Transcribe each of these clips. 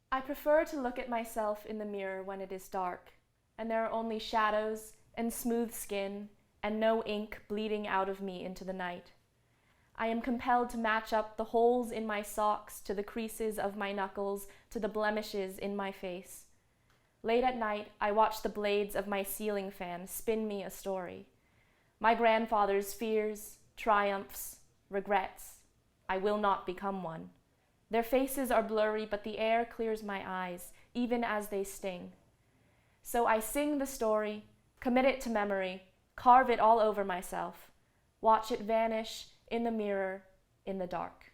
I prefer to look at myself in the mirror when it is dark, and there are only shadows and smooth skin and no ink bleeding out of me into the night. I am compelled to match up the holes in my socks to the creases of my knuckles to the blemishes in my face. Late at night, I watch the blades of my ceiling fan spin me a story. My grandfather's fears, triumphs, regrets. I will not become one. Their faces are blurry, but the air clears my eyes, even as they sting. So I sing the story, commit it to memory, carve it all over myself, watch it vanish in the mirror, in the dark.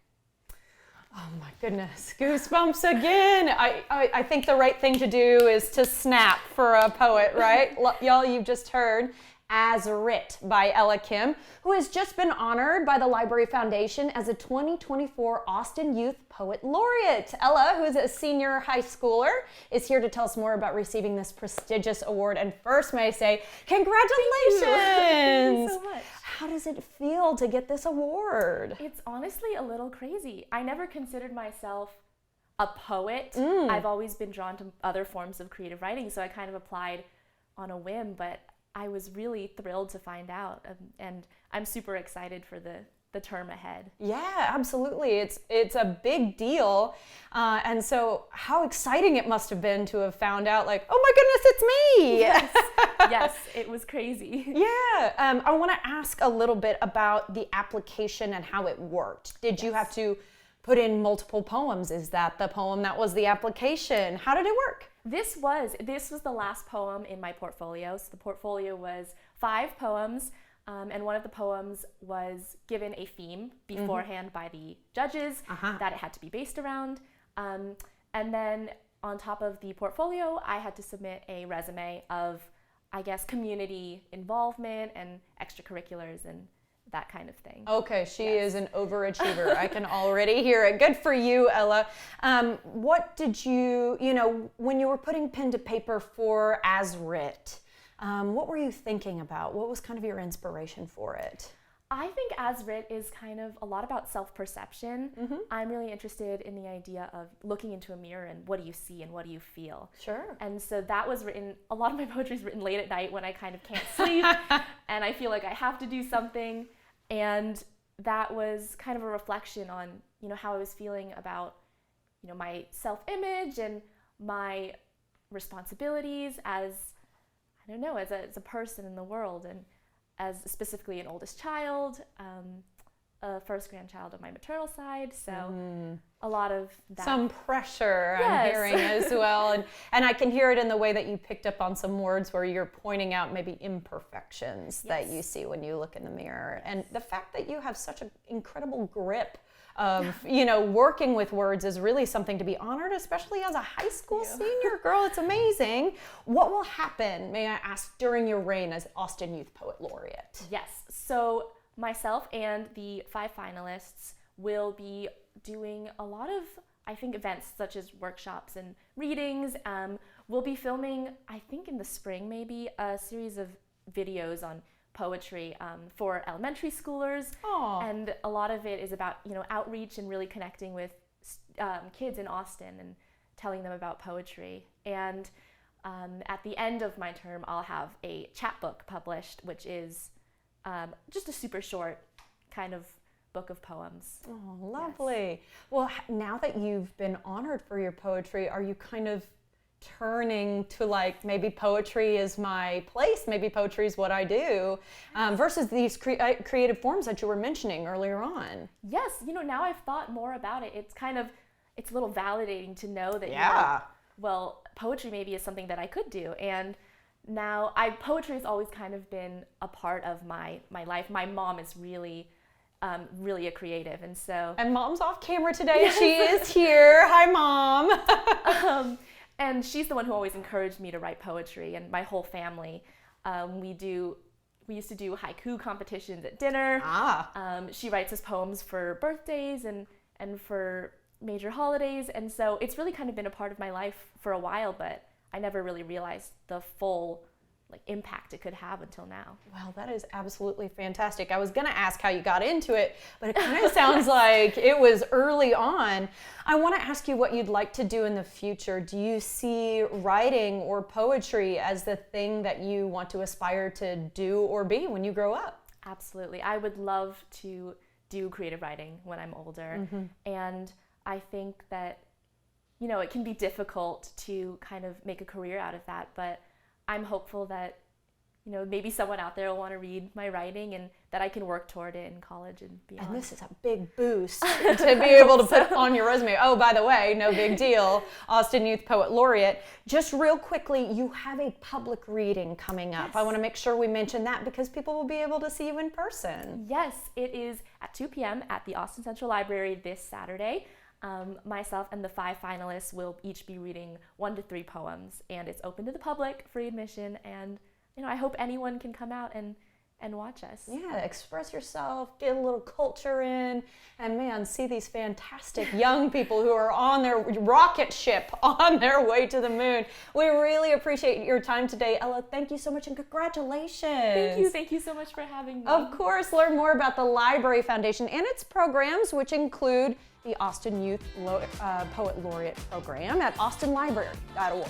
Oh my goodness, goosebumps again. I think the right thing to do is to snap for a poet, right? Y'all, you've just heard As Writ by Ella Kim, who has just been honored by the Library Foundation as a 2024 Austin Youth Poet Laureate. Ella, who is a senior high schooler, is here to tell us more about receiving this prestigious award. And first, may I say, congratulations! Thank you so much. How does it feel to get this award? It's honestly a little crazy. I never considered myself a poet. I've always been drawn to other forms of creative writing, so I kind of applied on a whim, but I was really thrilled to find out, and I'm super excited for the term ahead. Yeah, absolutely. It's a big deal, and so how exciting it must have been to have found out, like, oh my goodness, it's me! Yes, it was crazy. Yeah, I want to ask a little bit about the application and how it worked. Did you have to put in multiple poems? Is that the poem that was the application? How did it work? This was the last poem in my portfolio. So the portfolio was 5 poems, and one of the poems was given a theme beforehand by the judges that it had to be based around. And then on top of the portfolio, I had to submit a resume of, I guess, community involvement and extracurriculars and that kind of thing. Okay, she is an overachiever. I can already hear it. Good for you, Ella. What did you, when you were putting pen to paper for As Writ, what were you thinking about? What was kind of your inspiration for it? I think As Writ is kind of a lot about self-perception. I'm really interested in the idea of looking into a mirror and what do you see and what do you feel. Sure. And so that was written, a lot of my poetry is written late at night when I kind of can't sleep and I feel like I have to do something. And that was kind of a reflection on, how I was feeling about, my self-image and my responsibilities as a person in the world, and as specifically an oldest child, a first grandchild on my maternal side, so a lot of that. Some pressure I'm hearing as well, and I can hear it in the way that you picked up on some words where you're pointing out maybe imperfections that you see when you look in the mirror, and the fact that you have such an incredible grip of working with words is really something to be honored, especially as a high school senior. Girl, it's amazing. What will happen, may I ask, during your reign as Austin Youth Poet Laureate? Yes, so myself and the 5 finalists will be doing a lot of, I think, events such as workshops and readings. We'll be filming, I think in the spring maybe, a series of videos on poetry for elementary schoolers. Aww. And a lot of it is about outreach and really connecting with kids in Austin and telling them about poetry. And at the end of my term, I'll have a chapbook published, which is just a super short kind of book of poems. Oh, lovely. Yes. Well, now that you've been honored for your poetry, are you kind of turning to maybe poetry is my place, maybe poetry is what I do, versus these creative forms that you were mentioning earlier on? Yes, now I've thought more about it. It's a little validating to know that, poetry maybe is something that I could do. And now poetry has always kind of been a part of my life. My mom is really a creative, and so... And Mom's off camera today. Yes. She is here. Hi, Mom. And she's the one who always encouraged me to write poetry, and my whole family. We used to do haiku competitions at dinner. She writes us poems for birthdays and for major holidays, and so it's really kind of been a part of my life for a while, but I never really realized the full like impact it could have until now. Well, that is absolutely fantastic. I was going to ask how you got into it, but it kind of sounds like it was early on. I want to ask you what you'd like to do in the future. Do you see writing or poetry as the thing that you want to aspire to do or be when you grow up? Absolutely. I would love to do creative writing when I'm older. And I think that, you know, it can be difficult to kind of make a career out of that, but I'm hopeful that, you know, maybe someone out there will want to read my writing and that I can work toward it in college and beyond. And this is a big boost to be able to put on your resume. Oh, by the way, no big deal, Austin Youth Poet Laureate. Just real quickly, you have a public reading coming up. Yes. I want to make sure we mention that because people will be able to see you in person. Yes, it is at 2 p.m. at the Austin Central Library this Saturday. Myself and the 5 finalists will each be reading 1 to 3 poems, and it's open to the public, free admission, and you know, I hope anyone can come out and watch us. Yeah, express yourself, get a little culture in, and man, see these fantastic young people who are on their rocket ship on their way to the moon. We really appreciate your time today, Ella. Thank you so much and congratulations. Thank you so much for having me. Of course, learn more about the Library Foundation and its programs, which include the Austin Youth Poet Laureate Program at austinlibrary.org.